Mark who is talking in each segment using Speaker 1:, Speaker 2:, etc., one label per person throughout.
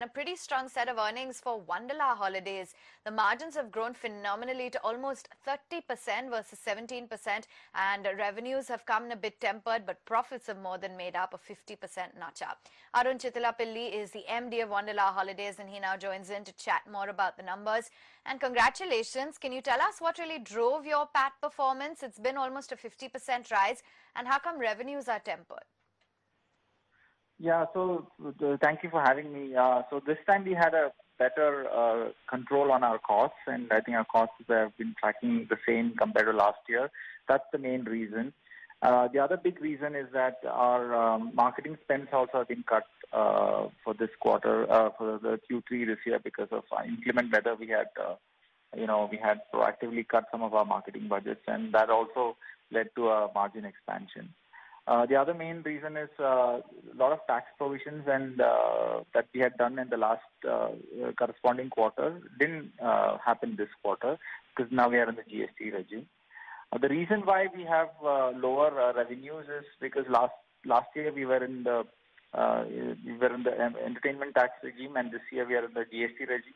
Speaker 1: A pretty strong set of earnings for Wonderla holidays. The margins have grown phenomenally to almost 30% versus 17%, and revenues have come in a bit tempered, but profits have more than made up a 50% notch-up. Arun Chittilappilly is the MD of Wonderla Holidays, and he now joins in to chat more about the numbers. And congratulations. Can you tell us what really drove your PAT performance? It's been almost a 50% rise, and how come revenues are tempered?
Speaker 2: Yeah, so thank you for having me. So this time we had a better control on our costs, and I think our costs have been tracking the same compared to last year. That's the main reason. The other big reason is that our marketing spends also have been cut for this quarter, for the Q3 this year because of inclement weather. We had, we had proactively cut some of our marketing budgets, and that also led to a margin expansion. The other main reason is a lot of tax provisions and that we had done in the last corresponding quarter didn't happen this quarter because now we are in the GST regime. The reason why we have lower revenues is because last year we were in the entertainment tax regime, and this year we are in the GST regime.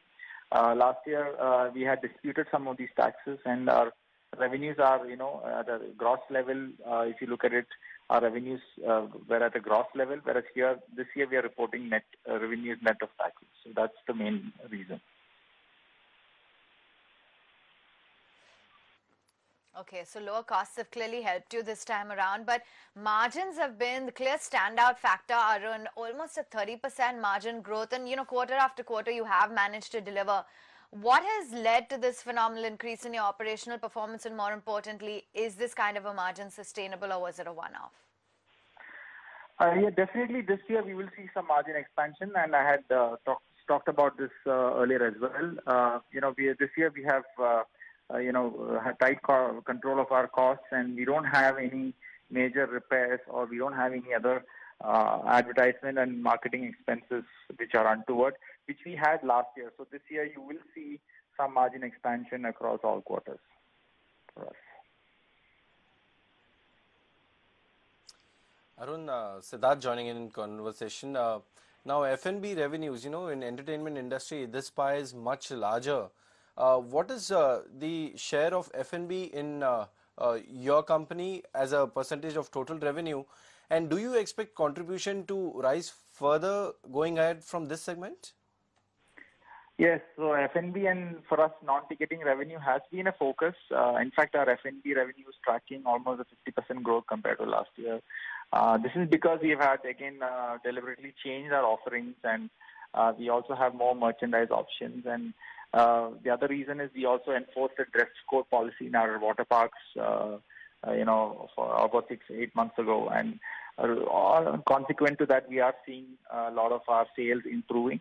Speaker 2: Last year we had disputed some of these taxes, and our revenues are, at a gross level. If you look at it, our revenues were at a gross level, whereas this year we are reporting net revenues net of taxes. So that's the main reason.
Speaker 1: Okay, so lower costs have clearly helped you this time around, but margins have been the clear standout factor, Arun. Almost a 30% margin growth, and quarter after quarter you have managed to deliver. What has led to this phenomenal increase in your operational performance, and more importantly, is this kind of a margin sustainable, or was it a one-off?
Speaker 2: Yeah, definitely this year we will see some margin expansion, and I had talked about this earlier as well. This year we have tight control of our costs, and we don't have any major repairs, or we don't have any other advertisement and marketing expenses which are untoward, which we had last year. So this year you will see some margin expansion across all quarters for us.
Speaker 3: Arun, Siddharth joining in conversation. Now F&B revenues, in entertainment industry, this pie is much larger. What is the share of F&B in your company as a percentage of total revenue? And do you expect contribution to rise further going ahead from this segment?
Speaker 2: Yes, so F&B and for us non-ticketing revenue has been a focus. In fact, our F&B revenue is tracking almost a 50% growth compared to last year. This is because we have had, again, deliberately changed our offerings, and we also have more merchandise options. And the other reason is we also enforced a dress code policy in our water parks, for about 6-8 months ago. And consequent to that, we are seeing a lot of our sales improving.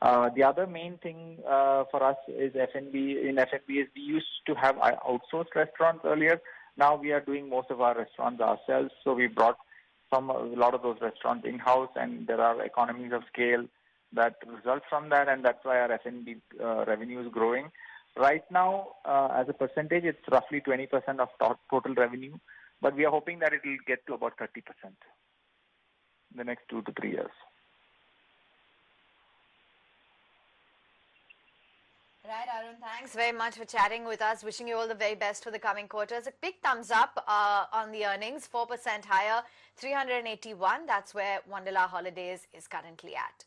Speaker 2: The other main thing for us is F&B. In F&B is we used to have outsourced restaurants earlier. Now we are doing most of our restaurants ourselves. So we brought a lot of those restaurants in-house, and there are economies of scale that result from that, and that's why our F&B revenue is growing. Right now, as a percentage, it's roughly 20% of total revenue, but we are hoping that it will get to about 30% in the next 2 to 3 years.
Speaker 1: Right, Arun, thanks very much for chatting with us. Wishing you all the very best for the coming quarters. A big thumbs up on the earnings, 4% higher, 381. That's where Wonderla Holidays is currently at.